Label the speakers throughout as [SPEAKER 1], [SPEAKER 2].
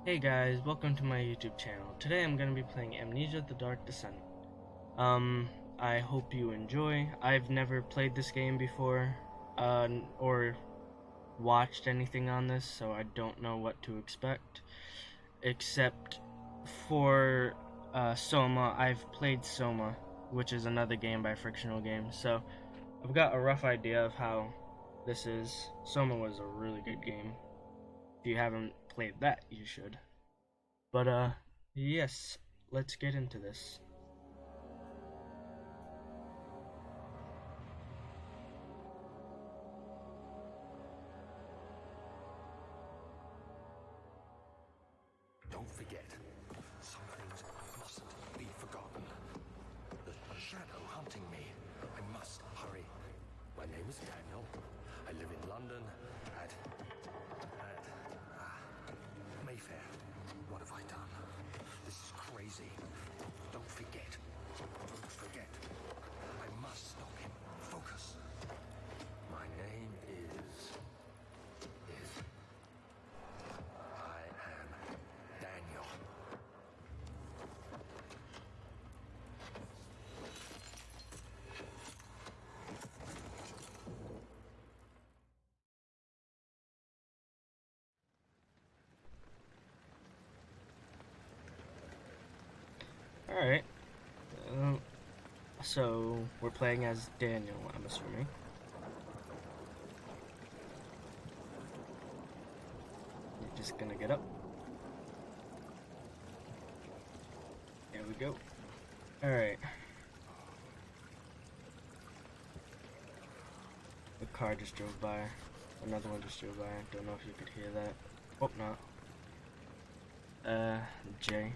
[SPEAKER 1] Hey guys, welcome to my YouTube channel. Today I'm going to be playing Amnesia: The Dark Descent. I hope you enjoy. I've never played this game before, or watched anything on this, so I don't know what to expect. Except for Soma, I've played Soma, which is another game by Frictional Games, so I've got a rough idea of how this is. Soma was a really good game. If you haven't played that, you should. But yes, let's get into this.
[SPEAKER 2] Don't forget, some things mustn't be forgotten. The shadow hunting me. I must hurry. My name is Daniel. I live in London at Mayfair. What have I done? This is crazy. Don't forget. Don't forget. I must stop him. Focus. My name is I am Daniel.
[SPEAKER 1] Alright. So, we're playing as Daniel, I'm assuming. We're just gonna get up. There we go. Alright. The car just drove by. Another one just drove by. Don't know if you could hear that. Hope not. J.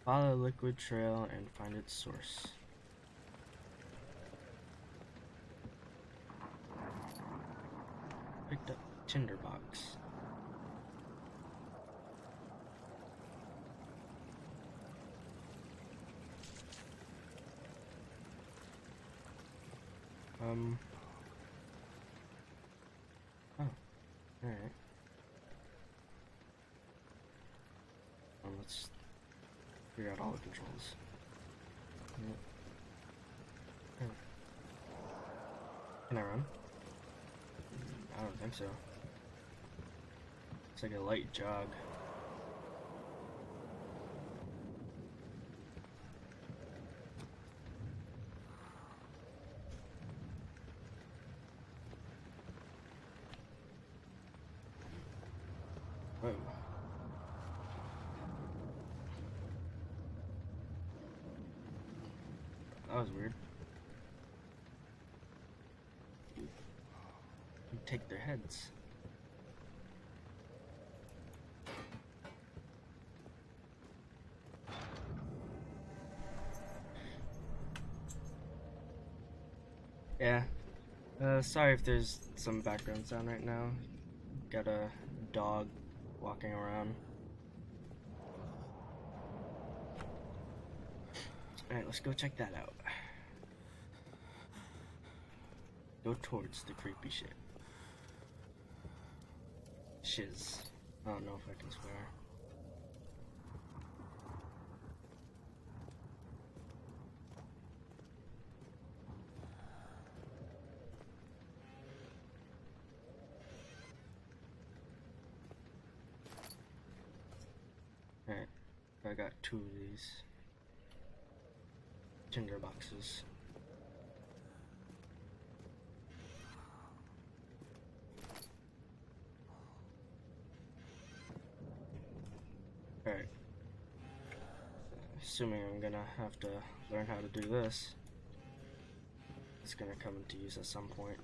[SPEAKER 1] Follow the liquid trail and find its source. Picked up tinderbox. Oh, alright. Let's figure out all the controls. Can I run? I don't think so. It's like a light jog. Whoa. That was weird. You take their heads. Yeah. Sorry if there's some background sound right now. Got a dog walking around. Alright, let's go check that out. Go towards the creepy shit. Shiz. I don't know if I can swear. Alright, I got 2 of these tinder boxes. Alright. Assuming I'm gonna have to learn how to do this. It's gonna come into use at some point.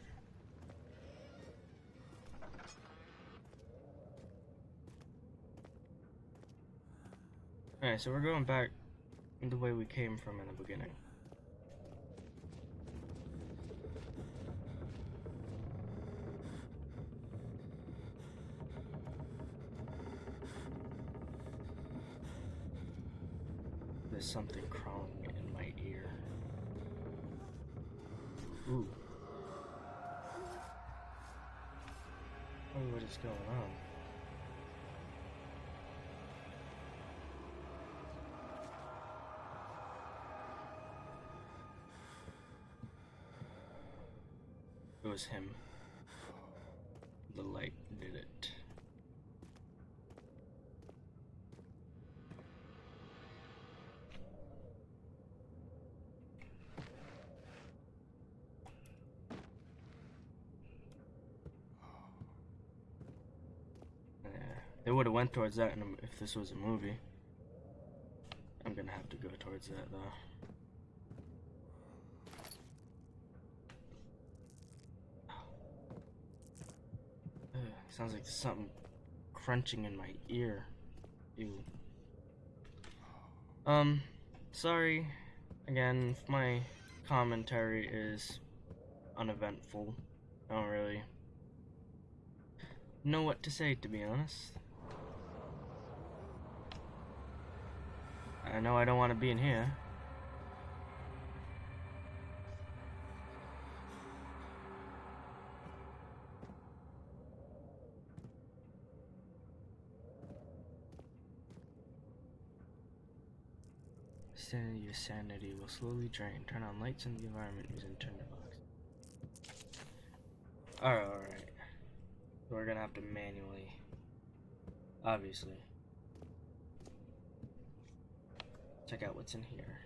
[SPEAKER 1] Alright, so we're going back the way we came from in the beginning. There's something crawling in my ear. Ooh. Oh, what is going on? It was him. The light did it. Yeah, they would have went towards that if this was a movie. I'm gonna have to go towards that though. Sounds like something crunching in my ear. Ew. Sorry again if my commentary is uneventful. I don't really know what to say, to be honest. I know I don't want to be in here. Your sanity will slowly drain. Turn on lights in the environment using tinderbox. Alright. We're gonna have to manually. Obviously. Check out what's in here.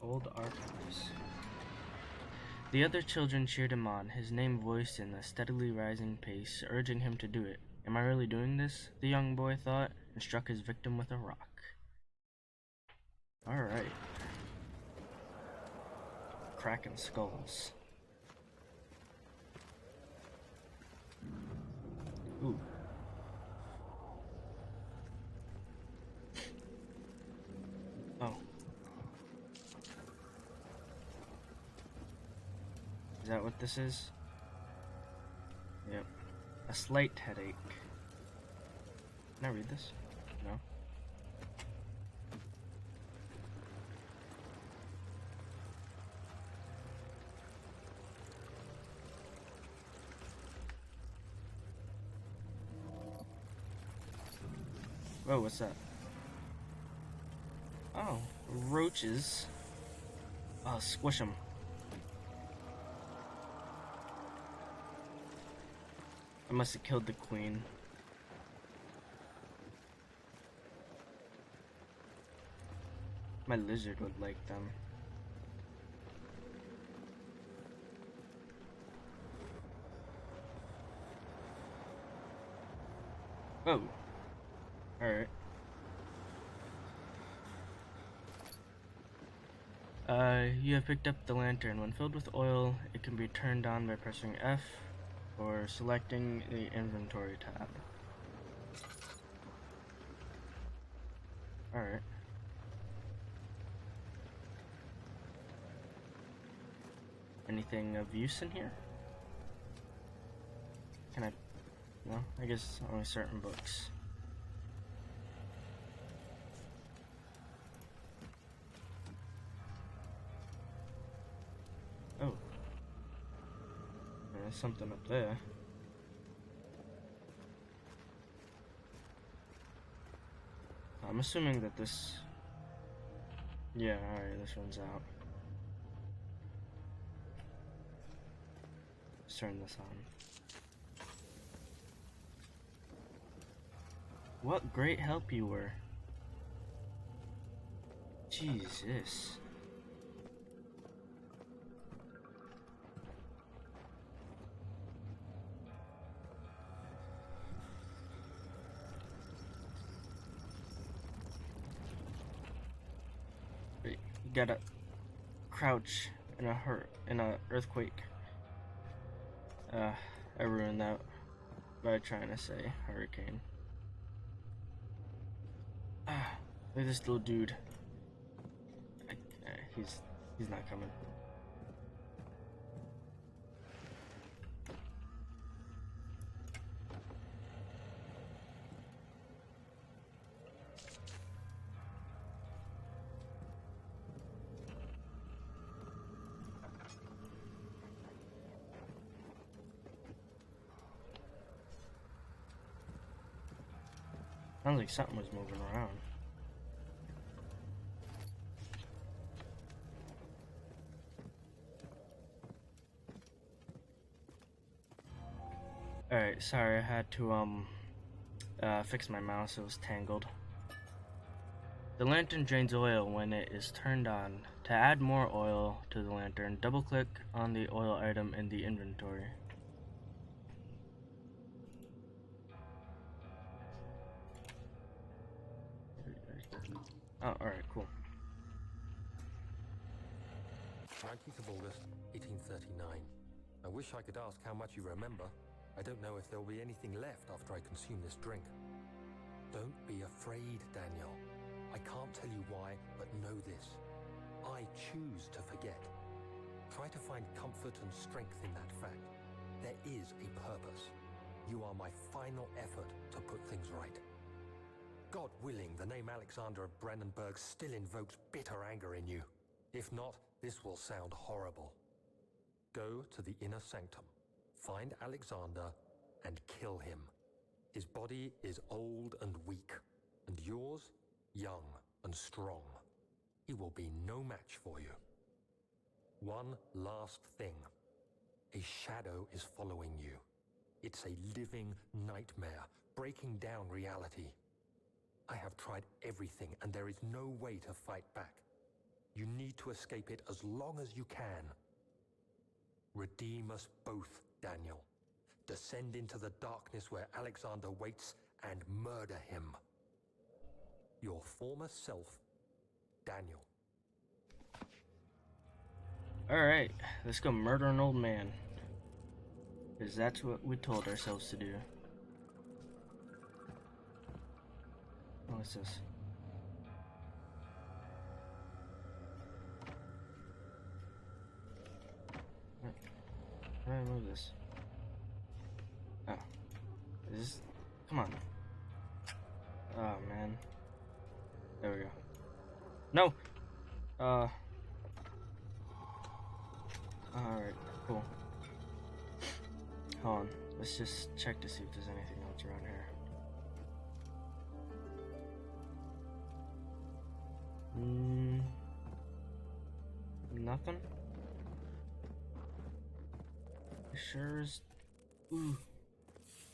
[SPEAKER 1] Old archives. The other children cheered him on, his name voiced in a steadily rising pace, urging him to do it. Am I really doing this? The young boy thought, and struck his victim with a rock. Alright. Cracking skulls. Ooh. Oh. Is that what this is? Yep. A slight headache. Can I read this? No? Whoa, what's that? Oh, roaches. Oh, squish them. I must have killed the queen. My lizard would like them. Oh. Alright. You have picked up the lantern. When filled with oil, it can be turned on by pressing F or selecting the inventory tab. Alright. Anything of use in here? Can I... No? I guess only certain books. Oh. There's something up there. I'm assuming that this... Yeah, alright, this one's out. Let's turn this on. What great help you were. Jesus. You gotta crouch in a earthquake. I ruined that by trying to say hurricane. Look at this little dude. He's He's not coming. Sounds like something was moving around. Alright, sorry, I had to fix my mouse, it was tangled. The lantern drains oil when it is turned on. To add more oil to the lantern, double click on the oil item in the inventory. Oh, alright, cool.
[SPEAKER 2] 19th of August, 1839. I wish I could ask how much you remember. I don't know if there'll be anything left after I consume this drink. Don't be afraid, Daniel. I can't tell you why, but know this. I choose to forget. Try to find comfort and strength in that fact. There is a purpose. You are my final effort to put things right. God willing, the name Alexander of Brennenburg still invokes bitter anger in you. If not, this will sound horrible. Go to the inner sanctum, find Alexander, and kill him. His body is old and weak, and yours, young and strong. He will be no match for you. One last thing. A shadow is following you. It's a living nightmare, breaking down reality. I have tried everything, and there is no way to fight back. You need to escape it as long as you can. Redeem us both, Daniel. Descend into the darkness where Alexander waits and murder him. Your former self, Daniel.
[SPEAKER 1] Alright, let's go murder an old man. Because that's what we told ourselves to do. What's this? How do I move this? Oh. Is this... Come on. Oh, man. There we go. No! Alright, cool. Hold on. Let's just check to see if there's anything else around here. Nothing? Sure is... Ooh.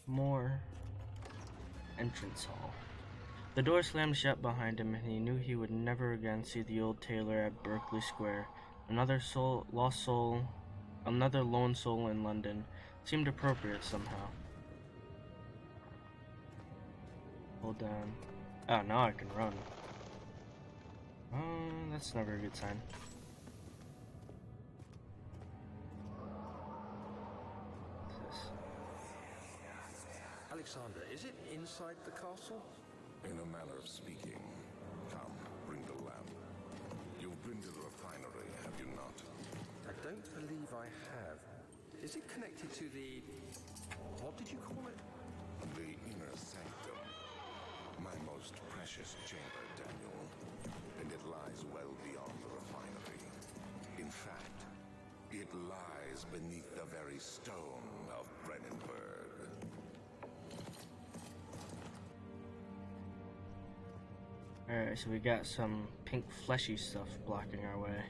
[SPEAKER 1] More. Entrance hall. The door slammed shut behind him, and he knew he would never again see the old tailor at Berkeley Square. Another lone soul in London. Seemed appropriate somehow. Hold down. Oh, now I can run. That's never a good sign. What's this?
[SPEAKER 2] Alexander, is it inside the castle?
[SPEAKER 3] In a manner of speaking. Come, bring the lamp. You've been to the refinery, have you not?
[SPEAKER 2] I don't believe I have. Is it connected to the... what did you call it?
[SPEAKER 3] The inner sanctum. My most precious chamber, Daniel. And it lies well beyond the refinery. In fact, it lies beneath the very stone of Brennenburg.
[SPEAKER 1] Alright, so we got some pink fleshy stuff blocking our way.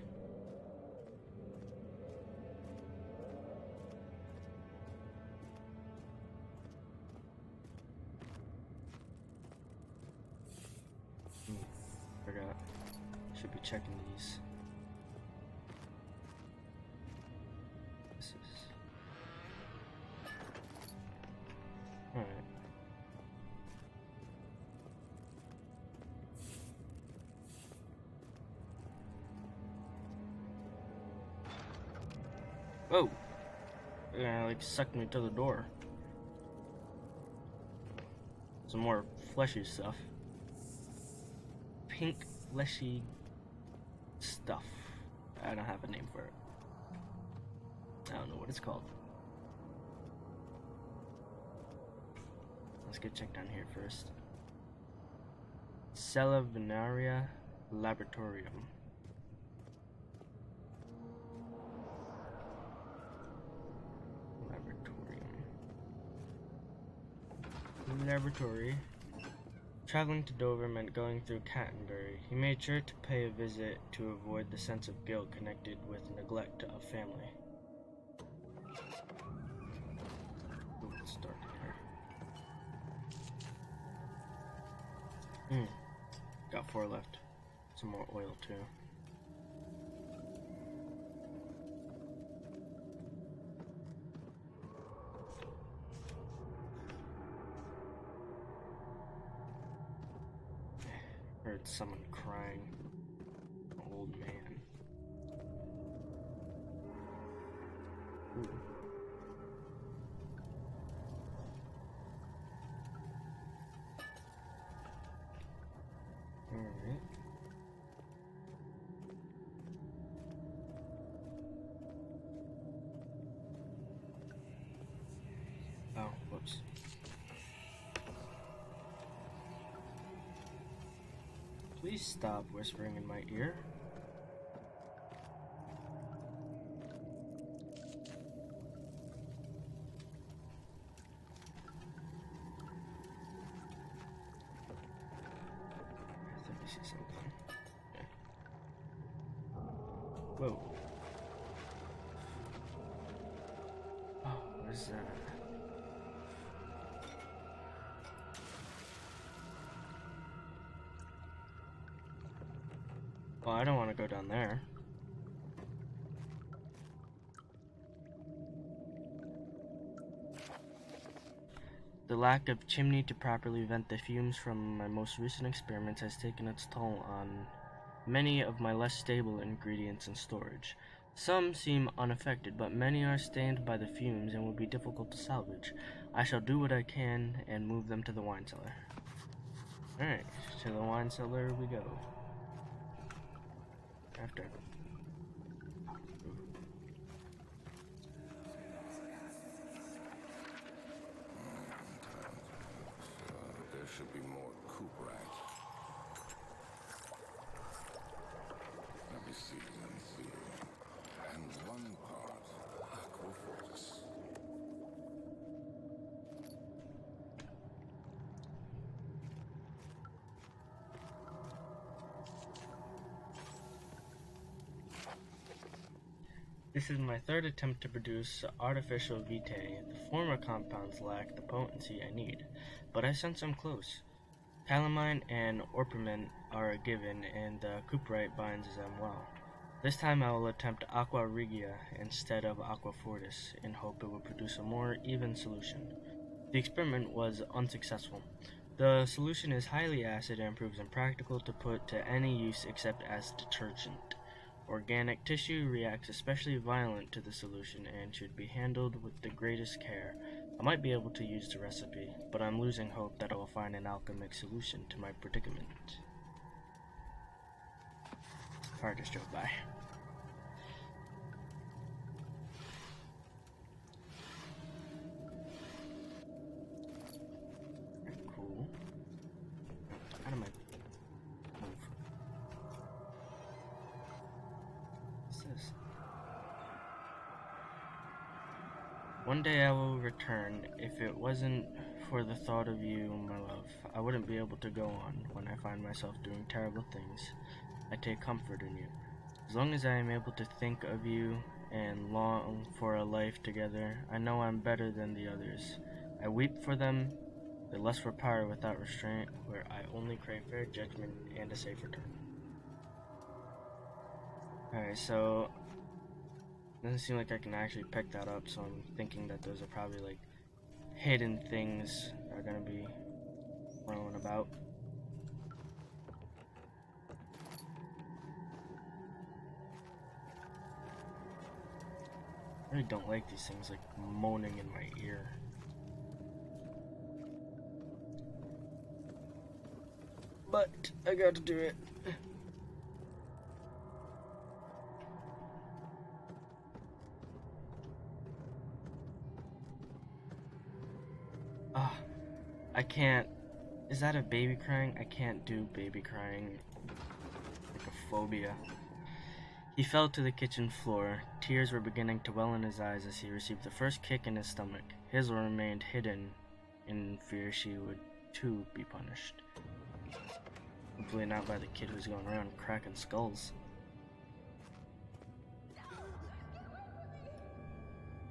[SPEAKER 1] Forgot. Should be checking these. This is... Alright. Oh! Yeah, like sucked me to the door. Some more fleshy stuff. Pink fleshy stuff. I I don't have a name for it. I don't know what it's called. Let's get checked down here first. Cella Venaria Laboratorium. Laboratory. Traveling to Dover meant going through Canterbury. He made sure to pay a visit to avoid the sense of guilt connected with neglect of family. Ooh, it's dark in here. Got 4 left. Some more oil too. Heard someone crying. An old man. Ooh. Alright. Oh, whoops. Please stop whispering in my ear. I think I see something. Okay. Whoa. Oh, what is that? Well, I don't want to go down there. The lack of chimney to properly vent the fumes from my most recent experiments has taken its toll on many of my less stable ingredients in storage. Some seem unaffected, but many are stained by the fumes and will be difficult to salvage. I shall do what I can and move them to the wine cellar. Alright, to the wine cellar we go. After.
[SPEAKER 3] There should be more cooperite. Let me see. And one part aquafortis.
[SPEAKER 1] This is my third attempt to produce artificial vitae. The former compounds lack the potency I need, but I sense I'm close. Calamine and orpiment are a given, and the cuprite binds them well. This time I will attempt aqua regia instead of aqua fortis, in hope it will produce a more even solution. The experiment was unsuccessful. The solution is highly acid and proves impractical to put to any use except as detergent. Organic tissue reacts especially violent to the solution and should be handled with the greatest care. I might be able to use the recipe, but I'm losing hope that I will find an alchemic solution to my predicament. Car just drove by. Cool. Out of my move. What's this? One day I will return. If it wasn't for the thought of you, my love, I wouldn't be able to go on when I find myself doing terrible things. I take comfort in you. As long as I am able to think of you and long for a life together, I know I'm better than the others. I weep for them. They lust for power without restraint, where I only crave fair judgment and a safe return. Alright, so doesn't seem like I can actually pick that up, so I'm thinking that those are probably like hidden things that are gonna be thrown about. I really don't like these things like moaning in my ear. But I got to do it. Ugh, I can't. Is that a baby crying? I can't do baby crying. Like a phobia. He fell to the kitchen floor. Tears were beginning to well in his eyes as he received the first kick in his stomach. Hazel remained hidden in fear she would too be punished. Hopefully not by the kid who's going around cracking skulls.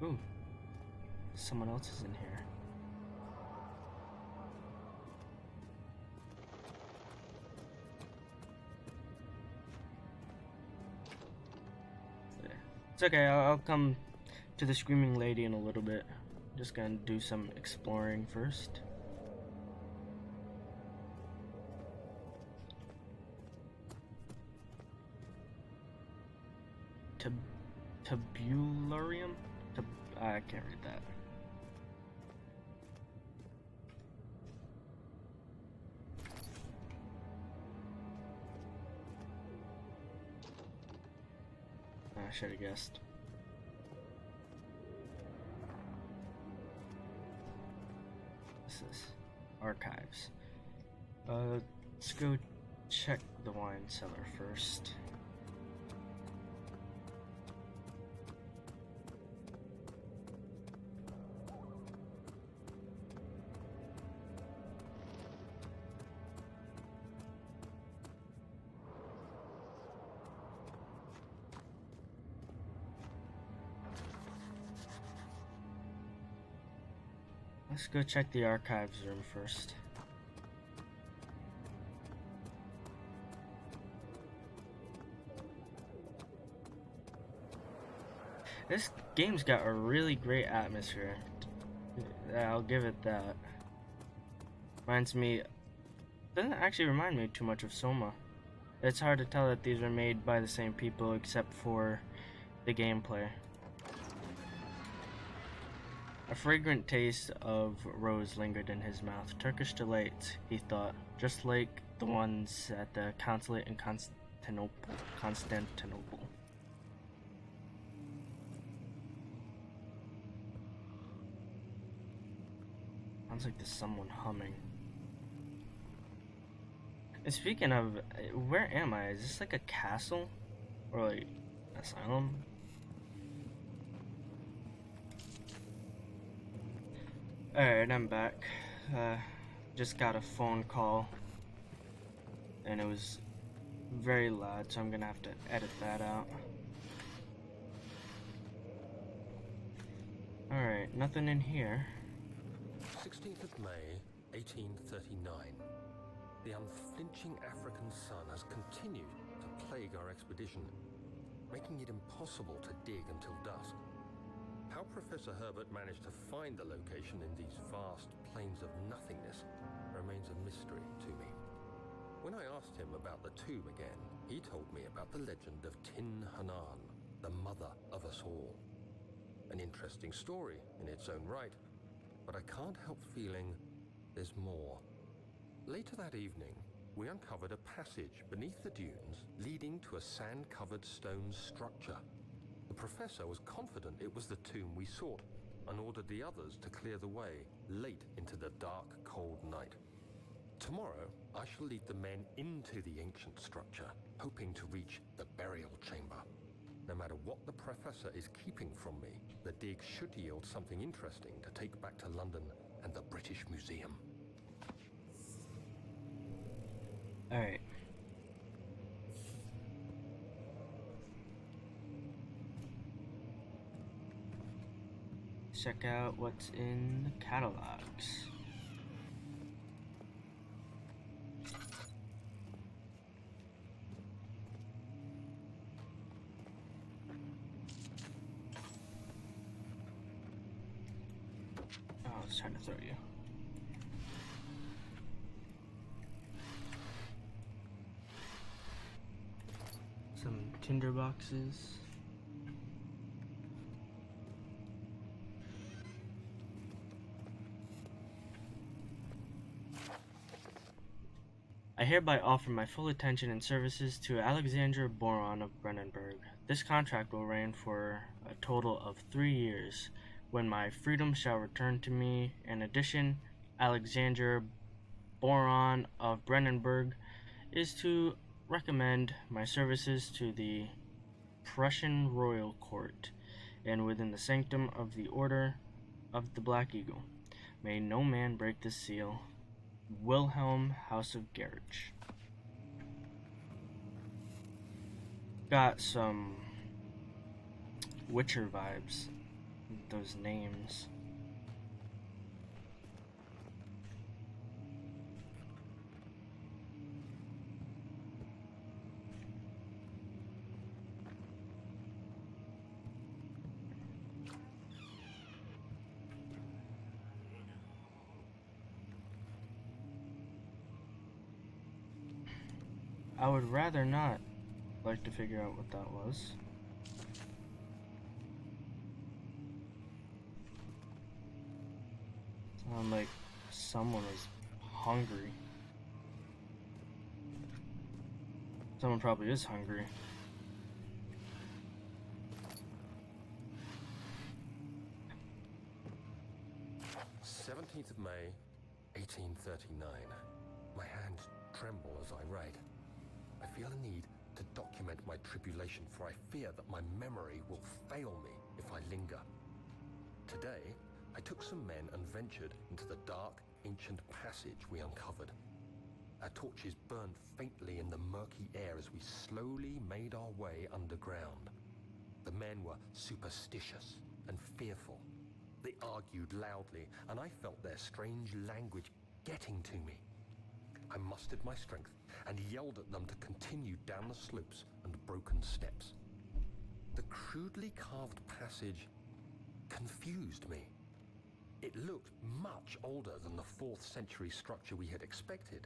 [SPEAKER 1] Ooh, someone else is in here. It's okay, I'll come to the screaming lady in a little bit. Just gonna do some exploring first. Tabularium? I can't read that. I should have guessed. What's this? Archives. Let's go check the wine cellar first. Let's go check the archives room first. This game's got a really great atmosphere. I'll give it that. Doesn't actually remind me too much of Soma. It's hard to tell that these are made by the same people except for the gameplay. A fragrant taste of rose lingered in his mouth. Turkish delights, he thought, just like the ones at the consulate in Constantinople. Sounds like there's someone humming. And speaking of, where am I? Is this like a castle? Or like, asylum? Alright, I'm back. Just got a phone call. And it was very loud, so I'm gonna have to edit that out. Alright, nothing in here.
[SPEAKER 2] 16th of May, 1839. The unflinching African sun has continued to plague our expedition, making it impossible to dig until dusk. How Professor Herbert managed to find the location in these vast plains of nothingness remains a mystery to me. When I asked him about the tomb again, he told me about the legend of Tin Hanan, the mother of us all. An interesting story in its own right, but I can't help feeling there's more. Later that evening, we uncovered a passage beneath the dunes leading to a sand-covered stone structure. The professor was confident it was the tomb we sought and ordered the others to clear the way late into the dark, cold night. Tomorrow, I shall lead the men into the ancient structure, hoping to reach the burial chamber. No matter what the professor is keeping from me, the dig should yield something interesting to take back to London and the British Museum.
[SPEAKER 1] Alright. Check out what's in the catalogs. Oh, I was trying to throw you. Some tinder boxes. I hereby offer my full attention and services to Alexandra Boron of Brennenburg. This contract will reign for a total of 3 years, when my freedom shall return to me. In addition, Alexander Boron of Brennenburg, is to recommend my services to the Prussian royal court, and within the sanctum of the Order of the Black Eagle. May no man break this seal. Wilhelm, House of Gerich. Got some Witcher vibes, those names. I would rather not like to figure out what that was. Sounded like someone was hungry. Someone probably is hungry.
[SPEAKER 2] May 1839. My hands tremble as I write. I feel a need to document my tribulation, for I fear that my memory will fail me if I linger. Today, I took some men and ventured into the dark, ancient passage we uncovered. Our torches burned faintly in the murky air as we slowly made our way underground. The men were superstitious and fearful. They argued loudly, and I felt their strange language getting to me. I mustered my strength and yelled at them to continue down the slopes and broken steps. The crudely carved passage confused me. It looked much older than the 4th century structure we had expected.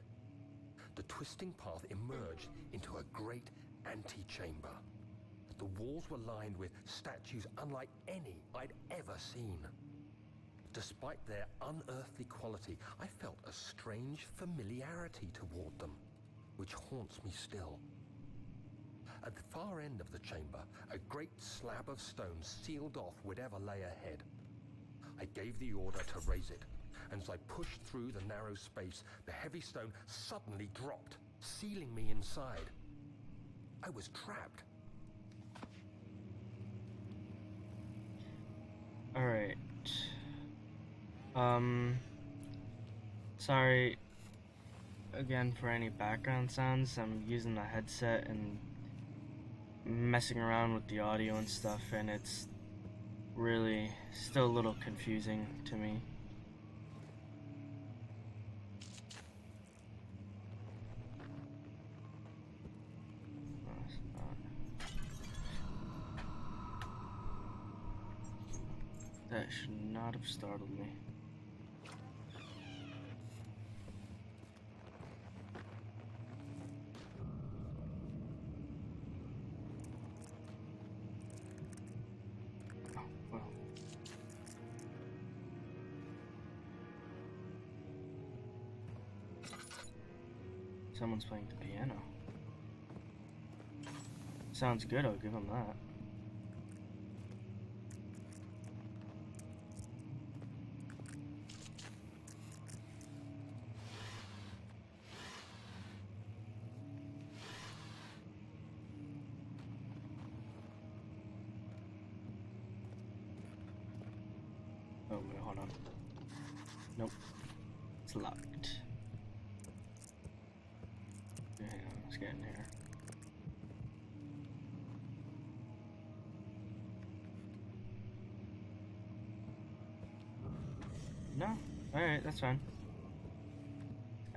[SPEAKER 2] The twisting path emerged into a great antechamber. The walls were lined with statues unlike any I'd ever seen. Despite their unearthly quality, I felt a strange familiarity toward them, which haunts me still. At the far end of the chamber, a great slab of stone sealed off whatever lay ahead. I gave the order to raise it, and as I pushed through the narrow space, the heavy stone suddenly dropped, sealing me inside. I was trapped.
[SPEAKER 1] Alright. Sorry again for any background sounds. I'm using the headset and messing around with the audio and stuff, and it's really still a little confusing to me. That should not have startled me. Oh, well. Someone's playing the piano. Sounds good, I'll give him that. Oh, wait, hold on. Nope. It's locked. Yeah, hang on, let's get in here. No? Alright, that's fine.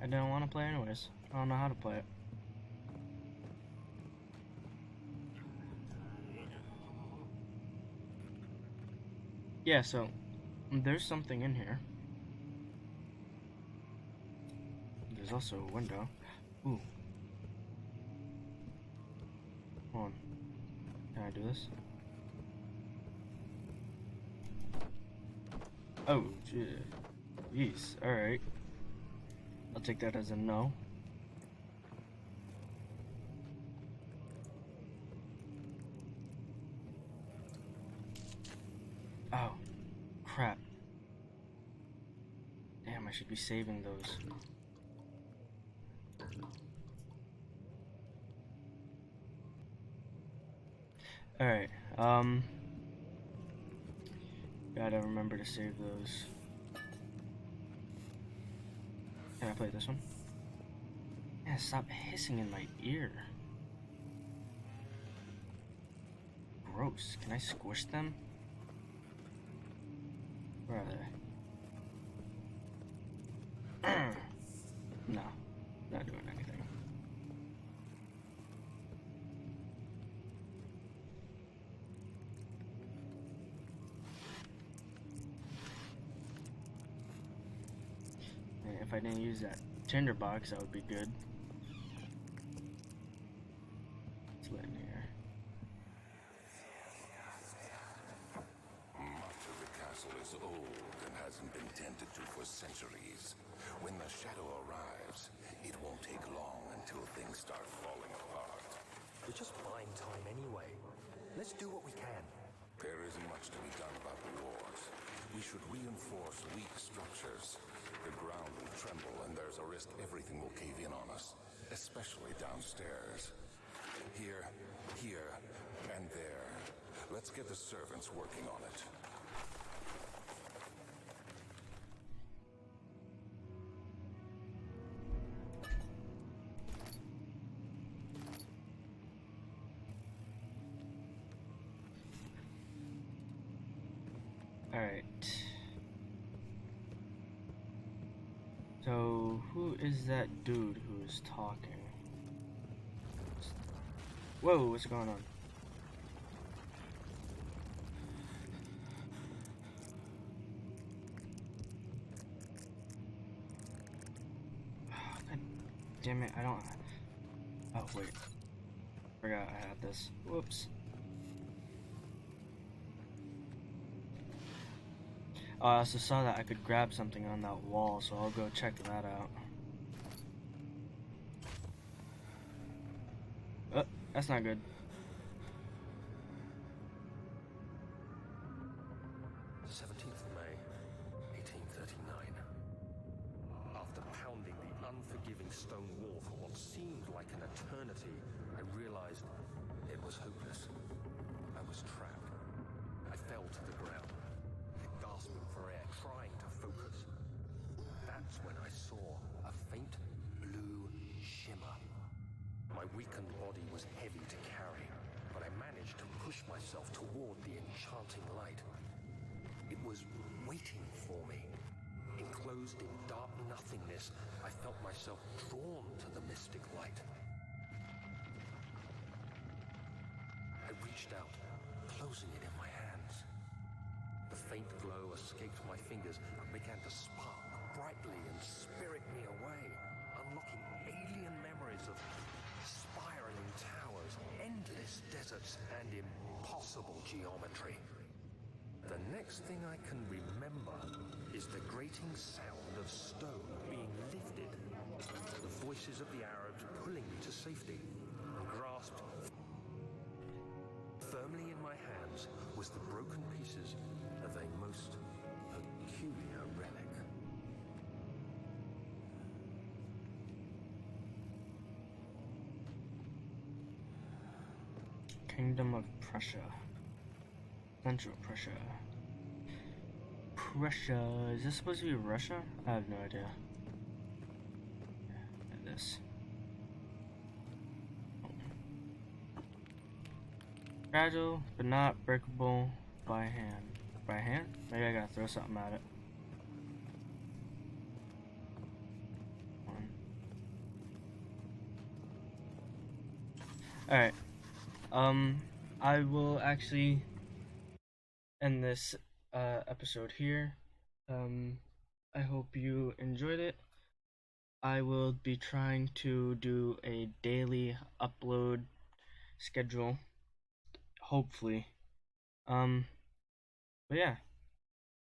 [SPEAKER 1] I don't want to play anyways. I don't know how to play it. Yeah, so there's something in here. There's also a window. Ooh. Hold on. Can I do this? Oh, jeez. Alright. I'll take that as a no. Oh, crap. Damn, I should be saving those. Alright, gotta remember to save those. Can I play this one? Yeah, stop hissing in my ear. Gross. Can I squish them? Where are they? No, not doing anything. And if I didn't use that tinderbox, that would be good. Let's let in here.
[SPEAKER 3] Much of the castle is old and hasn't been tended to for centuries. When the shadow arrives, it won't take long until things start falling apart.
[SPEAKER 2] We're just buying time anyway. Let's do what we can.
[SPEAKER 3] There isn't much to be done about the wars. We should reinforce weak structures. The ground will tremble and there's a risk everything will cave in on us, especially downstairs. Here, and there. Let's get the servants working on it.
[SPEAKER 1] Alright. So, who is that dude who is talking? Whoa, what's going on? God damn it, I don't... Oh, wait. Forgot I had this. Whoops. Oh, I also saw that I could grab something on that wall, so I'll go check that out. Oh, that's not good.
[SPEAKER 2] May 1839. After pounding the unforgiving stone wall for what seemed like an eternity, I realized it was hopeless. I was trapped. I fell to the ground, gasping for air, trying to focus. That's when I saw a faint blue shimmer. My weakened body was heavy to carry, but I managed to push myself toward the enchanting light. It was waiting for me. Enclosed in dark nothingness, I felt myself drawn to the mystic light. I reached out, closing it in my hands. The faint glow escaped my fingers and began to spark brightly and spirit me away, unlocking alien memories of spiraling towers, endless deserts, and impossible geometry. The next thing I can remember is the grating sound of stone being lifted, the voices of the Arabs pulling me to safety, and grasped firmly in my hands was the broken pieces of a most peculiar relic.
[SPEAKER 1] Kingdom of Prussia. Central Prussia. Prussia. Is this supposed to be Russia? I have no idea. Yeah, this. Fragile, but not breakable by hand. By hand? Maybe I gotta throw something at it. Alright. I will actually end this episode here. I hope you enjoyed it. I will be trying to do a daily upload schedule, hopefully. But yeah,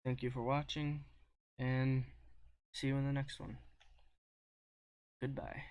[SPEAKER 1] thank you for watching, and see you in the next one. Goodbye.